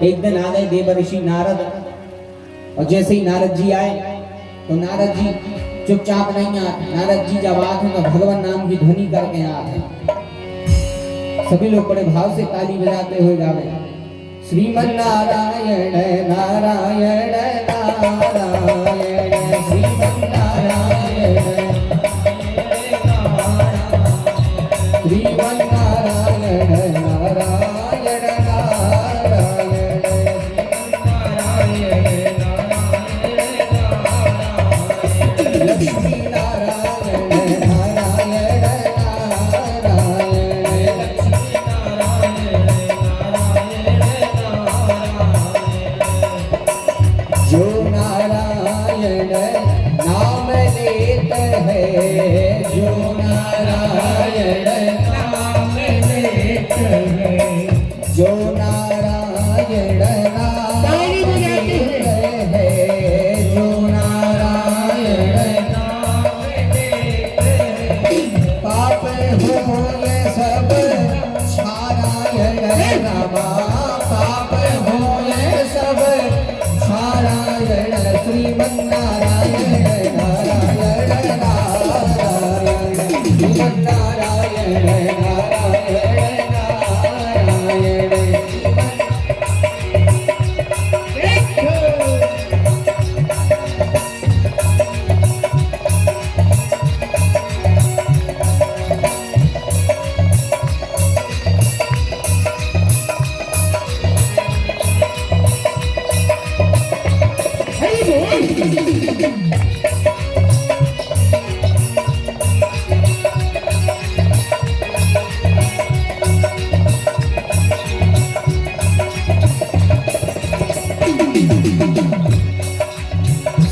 एक दिन आ गए देवर्षि नारद और जैसे ही नारद जी आए तो नारद जी चुपचाप नहीं आते। नारद जी जब आते तो भगवान नाम की ध्वनि करके आते। सभी लोग बड़े भाव से ताली बजाते हुए गावे श्रीमन नारायण नारायण नारायण श्रीमन नारायण श्रीमन नारायण नारायण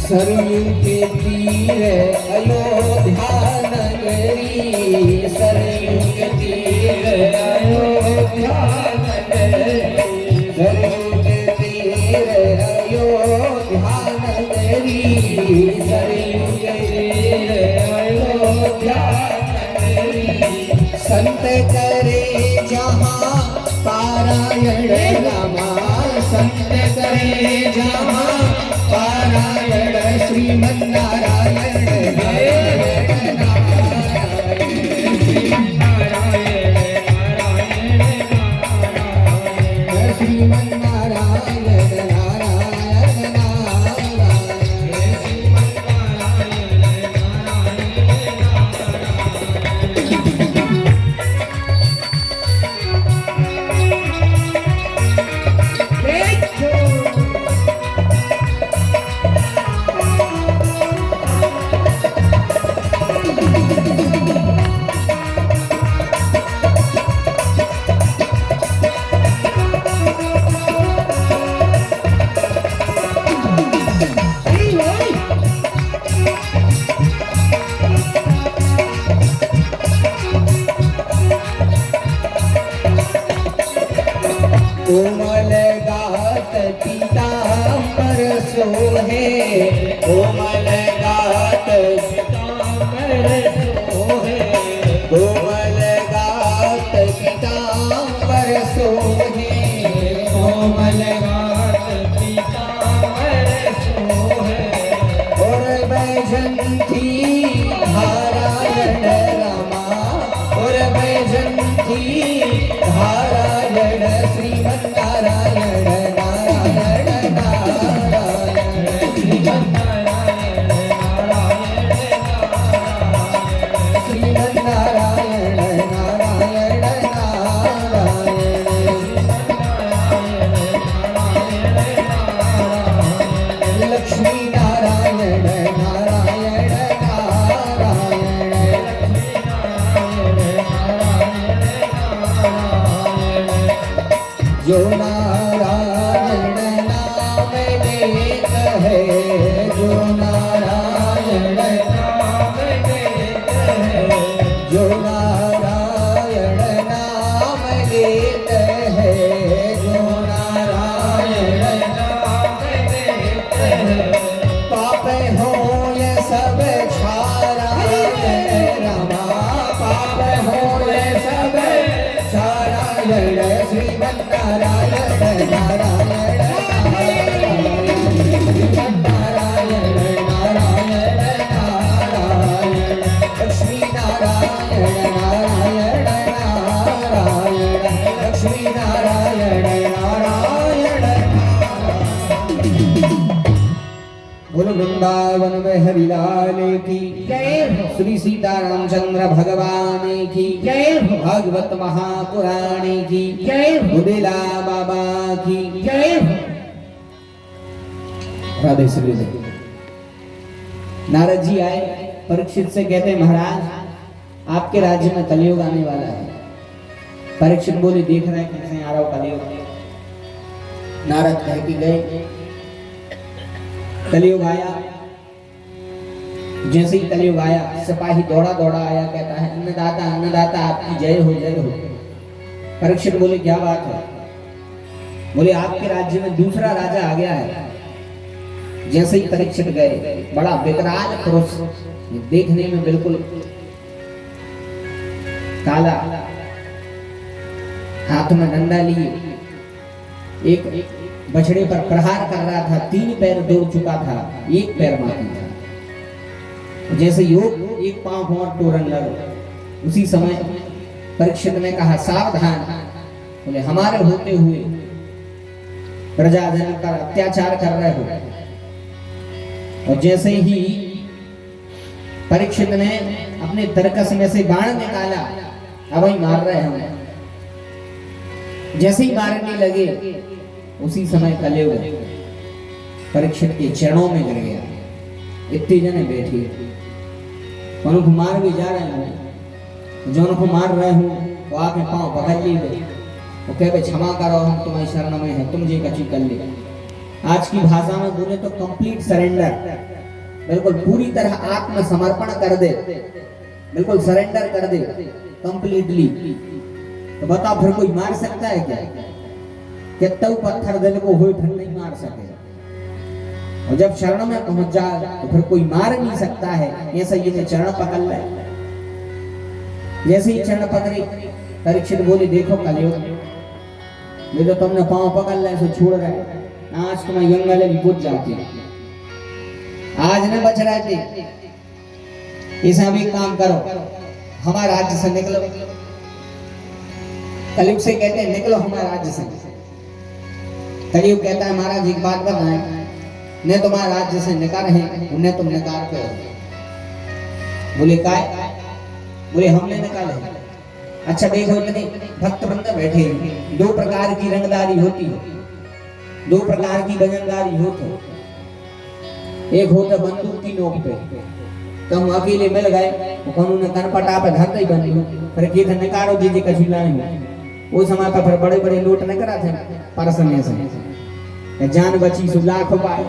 सरयू के तीर अयोध्या नगरी सरयू के तीर अयोध्या नगरी सरयू के तीर अयोध्या नगरी सरयू के तीर अयोध्या नगरी संत करे जहाँ पारायण रामा संत करे जहाँ पारायण श्रीमन नारायण नारायण श्रीमन नारायण नारायण कोमल गात पीताम्बर सोहे कोमल गात पीताम्बर सोहे कोमल गात पीताम्बर सोहे कोमल गात पीताम्बर सोहे और बैजंती नारायण रामा और बैजंती नारायण श्रीमन नारायण नारायण नारायण श्रीमन नारायण नारायण श्रीमन नारायण नारायण नारायण लक्ष्मी नारायण नारायण जो नारायण नाम लेत है जो नारायण नाम लेत है जो नारायण नाम लेत है जो नारायण नाम लेत है पाप हो ये सब छारा रामा पाप हो ये सब छारा श्रीमन नारायण नारायण वृंदावन में हरिलाल की जय हो, श्री सीतारामचंद्र भगवान की जय हो, भागवत महापुराण की जय हो, बुदेला बाबा की जय हो। राधे श्री राधे। नारद जी आए, परीक्षित से कहते महाराज आपके राज्य में कलयुग आने वाला है। परीक्षित बोले देख रहे हैं कैसे आ रहा हो कलयुग। नारद कह के गए, कलयुग आया। जैसे ही कलयुग आया, सिपाही दौड़ा दौड़ा आया, कहता है अन्नदाता अन्नदाता आपकी जय हो जय हो। परीक्षित बोले क्या बात है? बोले आपके राज्य में दूसरा राजा आ गया है। जैसे ही परीक्षित गए, बड़ा विकराल पुरुष, देखने में बिल्कुल काला, हाथ में डंडा लिए, एक बछड़े पर प्रहार कर रहा था, 3 पैर दौड़ चुका था, 1 पैर बाकी था। जैसे योग एक पांव और तोड़न लगा, उसी समय परीक्षित ने कहा सावधान, बोले हमारे होते हुए प्रजाजन पर अत्याचार कर रहे हो। और जैसे ही परीक्षित ने अपने तरकस में से बाण निकाला, अब ही मार रहे हैं। जैसे ही मारने लगे, उसी समय कलयुग परीक्षित के चरणों में गिर गया। इतने जने बैठे, उनको मार भी जा रहे हैं, जो उनको मार रहे हो वो आके पांव पकड़ लिए, वो कहे क्षमा करो, हम तुम्हारी शरण में हैं, तुम जे कची कर ले। आज की भाषा में बोले तो कंप्लीट सरेंडर, बिल्कुल पूरी तरह आत्मसमर्पण कर दे, बिल्कुल सरेंडर कर दे कंप्लीटली। तो बताओ फिर कोई मार सकता है क्या? कितना पत्थर दिल को हो फिर नहीं मार सके। और जब शरण में पहुंच जाए तो फिर कोई मार नहीं सकता है। ऐसा ये चरण पकड़ ले। जैसे ही चरण पकड़े, परीक्षित बोले देखो कलयुग, ये तो तुमने पांव पकड़ ले सो छोड़ रहे, आज तुम्हें गंगा नदी बुझ जाती है, आज न बच रहे थे। ऐसा भी काम करो, हमारे राज्य से निकलो। कलयुग से कहते हैं निकलो हमारे राज्य से। कलयुग कहता है महाराज एक बात बताएं, ने तुम्हारे राज्य से निकाल है, उन्हें तुम निकाल के। बोले काय? बोले हमने निकाले। अच्छा देखो, इतने भक्त बंदे बैठे, 2 प्रकार की रंगदारी होती है, 2 प्रकार की गजनदारी होती है। एक होता बंदूक की नोक पे, तो हम अकेले मिल गए, उन्होंने कनपटा पे धरते ही बंदूक, फिर ये थे निकालो दीजिए कछु लाएंगे। वो समय पर फिर बड़े बड़े नोट न करा थे परस में से, जान बची सो लाख पाए।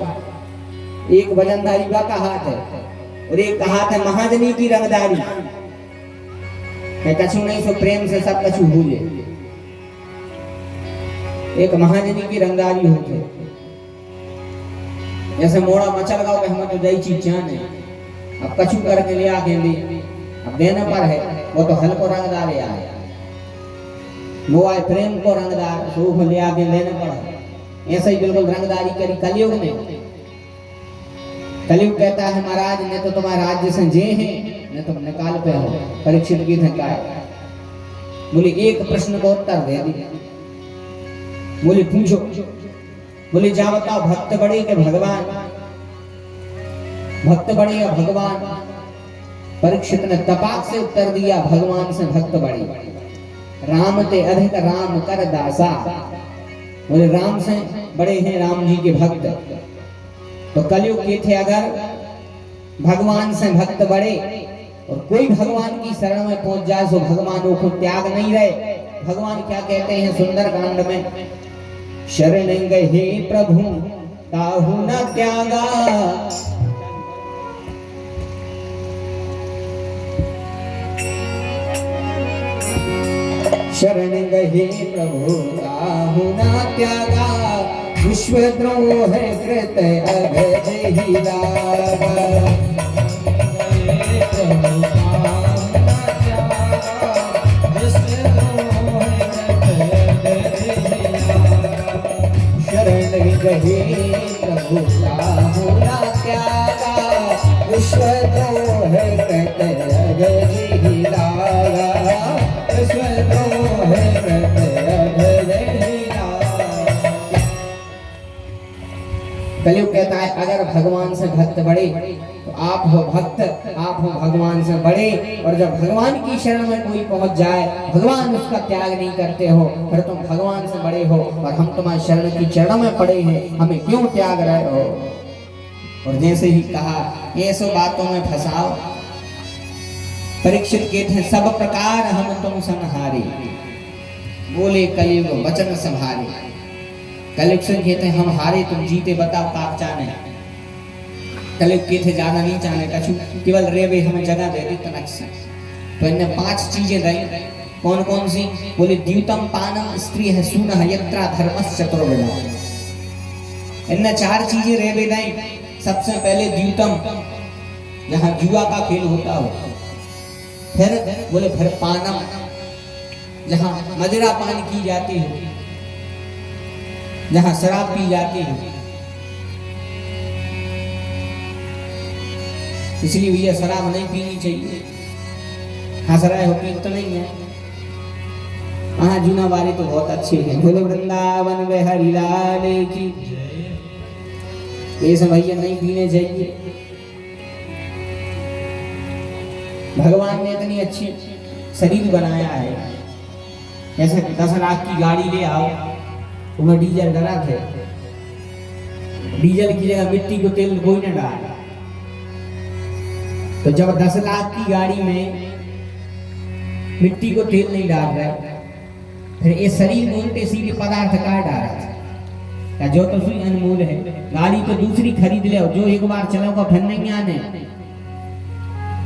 एक वजनदारी का हाथ है और एक हाथ है महाजनी की रंगदारी, कछु नहीं सो प्रेम से सब कछु भूले। एक महाजनी की रंगदारी होती, जैसे मोड़ा मचल गाओ के हमें तो दई चीज जाने, अब कछु करके ले आके दे, अब देने पर है वो तो हल्को रंगदार है, वो आए प्रेम को रंगदार सूख ले आके लेने पड़ा। ऐसा ही बिल्कुल रंगदारी करी कलयुग ने। कलयुग कहता है महाराज ने तो तुम्हारे राज्य से जे हैं, ने तुम निकाल पे हो। परीक्षित की धक्का है, बोले एक प्रश्न का उत्तर दे दी। बोले पूछो। बोले जा बताओ, भक्त बड़े के भगवान, भक्त बड़े या भगवान? परीक्षित ने तपाक से उत्तर दिया, भगवान से भक्त बड़े। राम ते अधिक राम कर दासा। बोले राम से बड़े हैं राम जी के भक्त। तो कलयुग के थे अगर भगवान से भक्त बड़े, और कोई भगवान की शरण में पहुंच जाए तो भगवानों को त्याग नहीं रहे। भगवान क्या कहते हैं सुंदर कांड में, शरण गए प्रभु ताहु न त्यागा। शरण गए प्रभु ताहु न त्यागा, विश्वद्रोह कृत अगज ही लागा। शरण गए प्रभु ताहु न त्यागा, विश्वद्रोह कृत अगज ही लागा। विश्वद्रोह कृत अगज ही लागा। कलयुग कहता है अगर भगवान से भक्त बढ़े तो आप हो भक्त, आप हो भगवान से बड़े। और जब भगवान की शरण में कोई पहुंच जाए, भगवान उसका त्याग नहीं करते हो, फिर तुम भगवान से बड़े हो। और हम तुम्हारी शरण की चरण में पड़े हैं, हमें क्यों त्याग रहे हो। और जैसे ही कहा ये सब बातों में फंसाओ। परीक्षित कहते हैं सब प्रकार हम तुम संहारे, बोले कलयुग वचन संहारे। कलयुग से कहते हैं हम हारे तुम जीते, बताओ काक चाने। कलयुग कहते ज्यादा नहीं चाहने कछु, केवल रेवे हमें जगह दे दी तनक से। तो इन्हें 5 चीजें दी। कौन कौन सी? बोले द्यूतम पानम स्त्री है सूनः यत्रा धर्मस् चतुर्विधा। इन्हें 4 चीजें रेवे दी। सबसे पहले द्यूतम, जहाँ जुआ का खेल होता हो। फिर बोले फिर पानम, जहाँ मदिरा पान की जाती है, जहाँ शराब पी जाती है। इसलिए भैया शराब नहीं पीनी चाहिए। हंस रहे हो, पी तो नहीं है। वहाँ जूना वाले तो बहुत अच्छे हैं। बोले वृंदावन में हरि लाल की। ये सब भैया नहीं पीने चाहिए। भगवान ने इतनी अच्छी शरीर बनाया है। जैसे 10 लाख की गाड़ी ले आओ, उसमें डीजल डरा थे। डीजल की जगह मिट्टी को तेल कोई न डाला। तो जब 10 लाख की गाड़ी में मिट्टी को तेल नहीं डाल रहे, फिर ये शरीर में उल्टे सीधे पदार्थ का डाला या जो तो सुई अनमोल है। गाड़ी तो दूसरी खरीद ले, जो एक बार चलोगा फिर नहीं आने।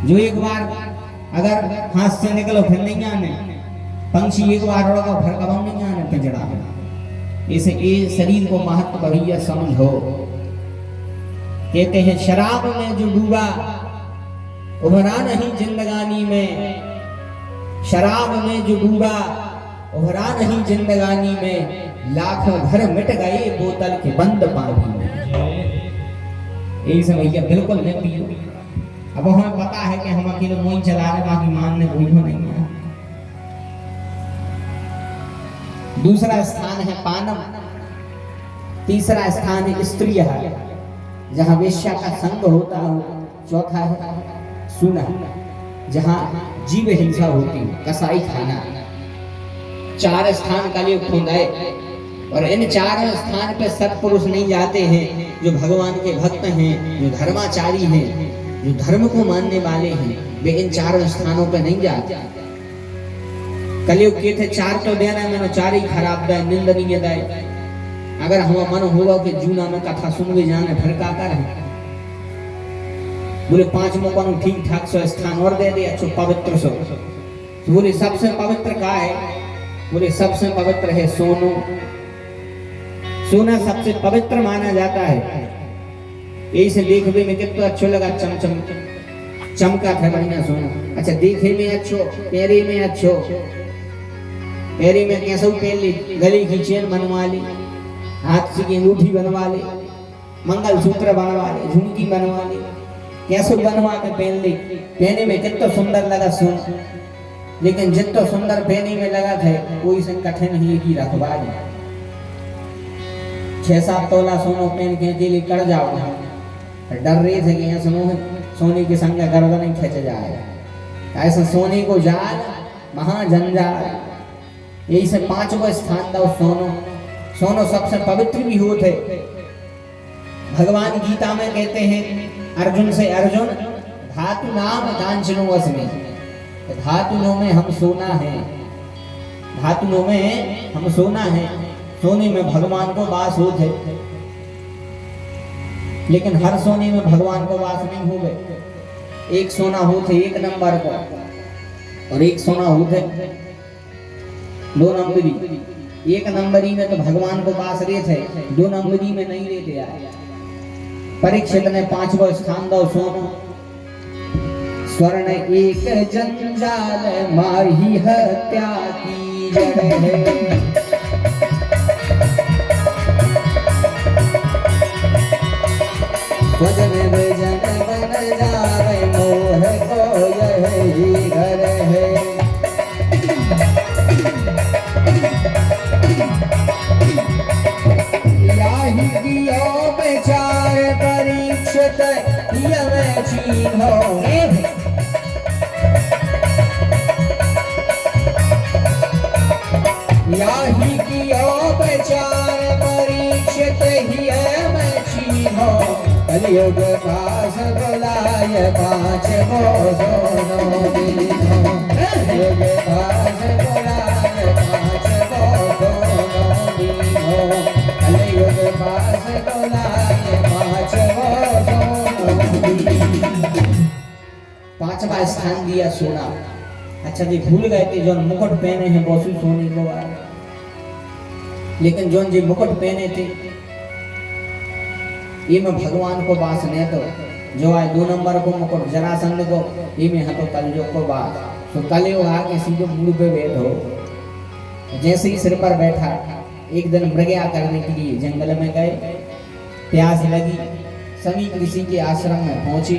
जो एक बार अगर हाथ से निकलो फिर नहीं आने। पंछी एक बार उड़ोगा फिर कब नहीं आने पिंजड़ा। इसे ये शरीर को महत्व भैया समझो। कहते हैं शराब में जो डूबा उभरा नहीं जिंदगानी में। शराब में जो डूबा उभरा नहीं जिंदगानी में। लाखों घर मिट गए बोतल के बंद पानी में। यही से भैया बिल्कुल नहीं पियो। अब हमें पता है कि हम अकेले मोइन चला रहे, बाकी मानने कोई नहीं है। दूसरा स्थान है पानम। तीसरा स्थान है स्त्री है, जहाँ वेश्या का संग होता हो। चौथा है सुना, जहाँ जीव हिंसा होती है, कसाई खाना। 4 स्थान का लिए खुद है। और इन 4 स्थान पे सत्पुरुष नहीं जाते हैं जो भगवान के भक्त हैं, जो धर्माचारी हैं, जो धर्म को मानने वाले हैं। वे इन 4 स्थानों पे नहीं जाते। कलयुग के थे 4 तो देना है, मैंने 4 ही खराब दे, निंदनीय दे। अगर हम मन होगा कि जूना में कथा सुन भी जाने फिर का करें। बोले 5 को ठीक ठाक सो स्थान और दे दे, अच्छो पवित्र सो। बोले सबसे पवित्र का है? बोले सबसे पवित्र है सोनो। सोना सबसे पवित्र माना जाता है। यही से देखने में कितना अच्छा लगा, चमचम चमका था बढ़िया सोना। अच्छा देखे में अच्छो, पैरे में अच्छो, पैरे में कैसे पहन ली, गले की चेन बनवा ली, हाथ से की अंगूठी बनवा ली, मंगलसूत्र बनवा ली, झुमकी बनवा ली, कैसे बनवा के पहन ली। पहने में कितना सुंदर लगा सोन। लेकिन जितना सुंदर पहने में लगा था, कोई संकट नहीं की रखवा दी। 6-7 तोला सोनो पहन के दिल कर जाओ। डर रहे थे कि यहाँ सोने के संग गर्दन नहीं खींच जाएगा। ऐसा सोने को जाल महाजंजाल। यही से 5वां स्थान दो सोनो। सोनो सबसे पवित्र भी होते। भगवान गीता में कहते हैं अर्जुन से, अर्जुन धातु नाम कांचनो अस्मि। धातुओं में हम सोना है, धातुओं में हम सोना है। सोने में भगवान को वास होते, लेकिन हर सोने में भगवान को वास नहीं हो गए। एक सोना होते 1 नंबर को, और एक सोना होते 2 नंबरी। 1 नंबरी में तो भगवान को वास रहे थे, 2 नंबरी में नहीं रहते आए। परीक्षित ने 5वां स्थान दो सोनो। स्वर्ण एक जंजाल माही हत्या की जड़ है। वजन वजन बन जावे मोह को यही घर है। याही दियो बेचारा दीनो याही कियो प्रचार परीक्षित ही मैं छीनो कलयुग पास बुलाय पाँच मोनो दीनो कलयुग पास बुलाय पाँच मोनो दीनो कलयुग पास बुलाय पाँच मोनो दीनो। पांचवा स्थान दिया सोना। अच्छा जी भूल गए थे जो मुकुट पहने हैं बसु सोने को लेकिन जो जी मुकुट पहने थे ये में भगवान को बास ने तो जो आए 2 नंबर को मुकुट जरासंध को ये में हतो कलजो को बास तो कलयुग आके सीधे मुंह पे बैठो। जैसे ही सिर पर बैठा एक दिन मृगया करने के लिए जंगल में गए। प्यास लगी समीप ऋषि के आश्रम में पहुंचे।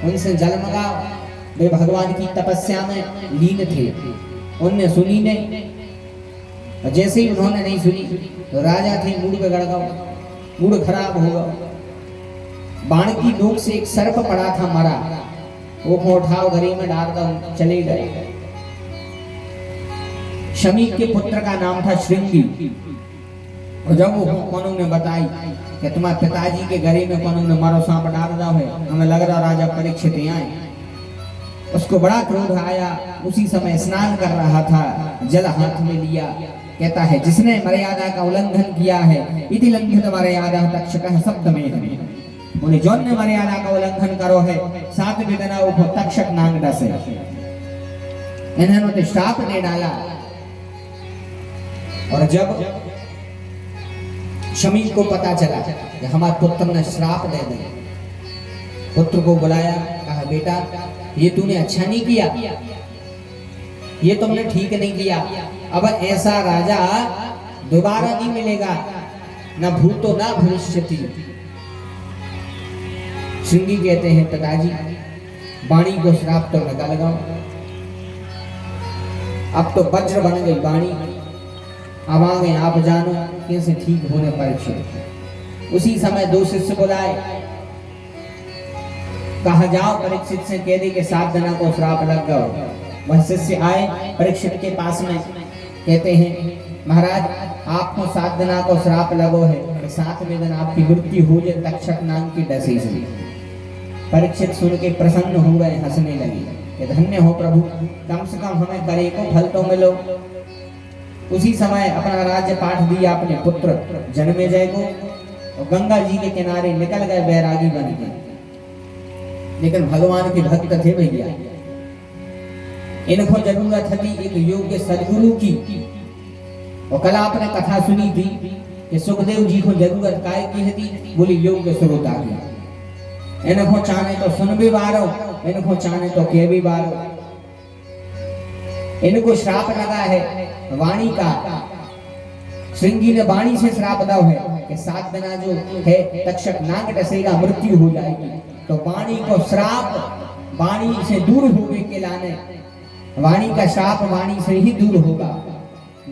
उनसे जल मंगा। वे भगवान की तपस्या में लीन थे। उनने सुनी नहीं। जैसे ही उन्होंने नहीं सुनी तो राजा थे मूड पे गड़ गए। मूड खराब हो गया। बाण की नोक से एक सर्प पड़ा था मरा। वो उठाओ घड़ी में डाल कर चले गए। शमी के पुत्र का नाम था श्रृंगी। और जब वो कौनों ने बताई कि तुम्हारे पिताजी के घरे में कौनों ने मारो सांप डाल रहा है, हमें लग रहा राजा परीक्षित आए। उसको बड़ा क्रोध आया। उसी समय स्नान कर रहा था, जल हाथ में लिया। कहता है जिसने मर्यादा का उल्लंघन किया है इति लंघित मर्यादा तक्षकः सप्तमेन। बोले जौन ने मर्यादा का उल्लंघन करो है 7 वेदना उप तक्षक नांग डसे। इन्होंने तो श्राप दे डाला। और जब शमी को पता चला कि हमारे पुत्र ने श्राप दे दिया, पुत्र को बुलाया। कहा बेटा ये तूने अच्छा नहीं किया, ये तुमने ठीक नहीं किया। अब ऐसा राजा दोबारा नहीं मिलेगा, ना भूतो ना भविष्यति। श्रृंगी कहते हैं पिताजी वाणी को श्राप तो लगा लगाओ। अब तो वज्र बन गई वाणी। अब आगे आप जानो कैसे ठीक होने परीक्षित। उसी समय 2 शिष्य बुलाए। कहा जाओ परीक्षित से कह दे कि 7 दिन को श्राप लग गया। वह शिष्य आए परीक्षित के पास में। कहते हैं महाराज आपको 7 दिन को श्राप लगो है कि 7वें दिन आपकी मृत्यु हो जाए तक्षक नाम की डसी से। परीक्षित सुन के प्रसन्न हो गए, हंसने लगे कि धन्य हो प्रभु, कम से कम हमें करे को फल तो मिलो। उसी समय अपना राज्य पाठ दिया अपने पुत्र जन्मेजय को और गंगा जी के किनारे निकल गए बैरागी बन के। लेकिन भगवान के भक्त थे भैया, इनको जरूरत थी एक योग्य सदगुरु की। और कल आपने कथा सुनी थी कि सुखदेव जी को जरूरत काय की थी, बोली योग्य श्रोता की। इनको चाहे तो सुन भी बारो, इनको चाहे तो कह भी बारो। इनको श्राप लगा है वाणी का। श्रृंगी ने वाणी से श्राप दिया है कि 7 दिन जो है तक्षक नाग डसेगा, मृत्यु हो जाएगी। तो वाणी को श्राप वाणी से दूर होने के लाने, वाणी का श्राप वाणी से ही दूर होगा।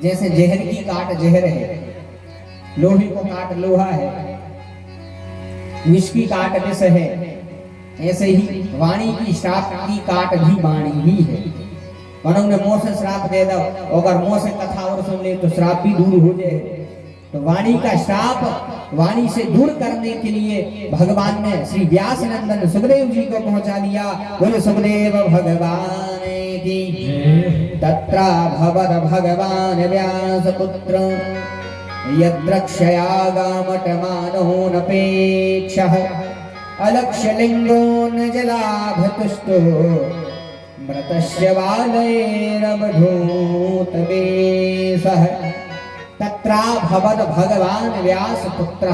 जैसे जहर की काट जहर है, लोहे को काट लोहा है, विष की काट विष है, ऐसे ही वाणी की श्राप की काट भी वाणी ही है। उन्होंने मुंह से श्राप दे दो, अगर मुंह से कथा और सुन ले तो श्राप भी दूर हो जाए। तो वाणी का श्राप वाणी से दूर करने के लिए भगवान ने श्री व्यास नंदन सुखदेव जी को पहुंचा दिया। बोले सुखदेव भगवान की तत्रा भवद भगवान व्यास पुत्र यद्रक्षयागामटमानो नपेक्षः अलक्ष्य लिंगो न जलाभतुष्टो मृतस्य बालैरवधूत वेशः। तत्रा भवद भगवान व्यास पुत्र।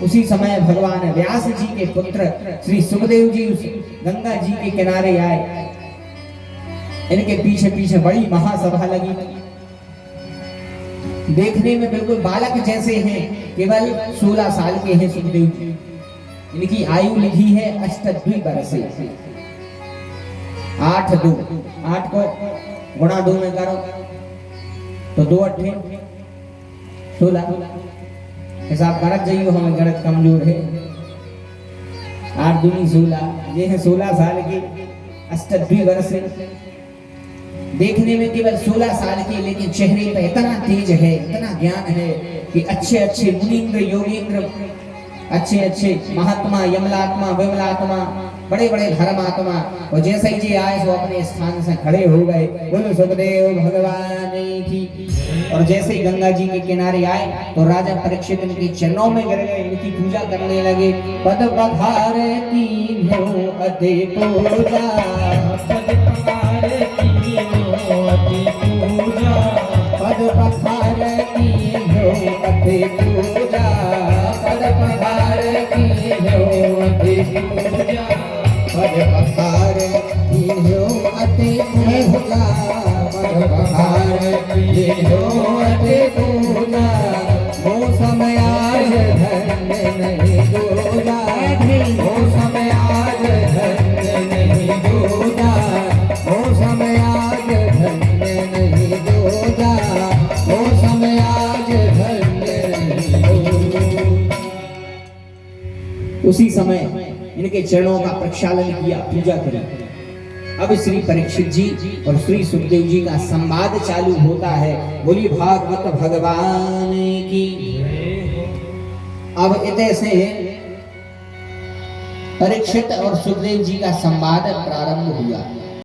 उसी समय भगवान व्यास जी के पुत्र श्री सुखदेव जी उस गंगा जी के किनारे आए। इनके पीछे पीछे बड़ी महासभा लगी। देखने में बिल्कुल बालक जैसे हैं, केवल 16 साल के हैं सुखदेव जी। इनकी आयु लिखी है 28 वर्ष। 8 2 8 को गुणा 2 में करो तो 2 8 16। हिसाब गलत जाइयो, हमें गलत कमजोर है। 8 दूनी 16, ये है 16 साल की अष्टद्वी वर्ष। देखने में केवल 16 साल की, लेकिन चेहरे पे इतना तेज है, इतना ज्ञान है कि अच्छे अच्छे मुनींद्र योगींद्र, अच्छे अच्छे महात्मा, यमलात्मा, विमलात्मा, बड़े बड़े धर्मात्मा, और जैसे ही जी आए वो अपने स्थान से खड़े हो गए। बोलो सुखदेव भगवान की। और जैसे ही गंगा जी के किनारे आए तो राजा परीक्षित इनके चरणों में गिर गए, इनकी पूजा करने लगे। पद पधारती हो अति पूजा, पद पधारती हो अति पूजा, पद पधारती हो अति पूजा, पद पधारती हो अति पूजा, पद पधारती हो अति पूजा, पद पधारती हो अति पूजा। मौसम आज धन्य नहीं दूजा, मौसम आज धन्य नहीं दूजा, मौसम आज धन्य नहीं दूजा, मौसम आज धन्य नहीं दूजा। उसी समय इनके चरणों का प्रक्षालन किया, पूजा करी। अब श्री परीक्षित जी और श्री सुखदेव जी का संवाद चालू होता है। बोली भागवत भगवान की। अब इतने से परीक्षित और सुखदेव जी का संवाद प्रारंभ हुआ।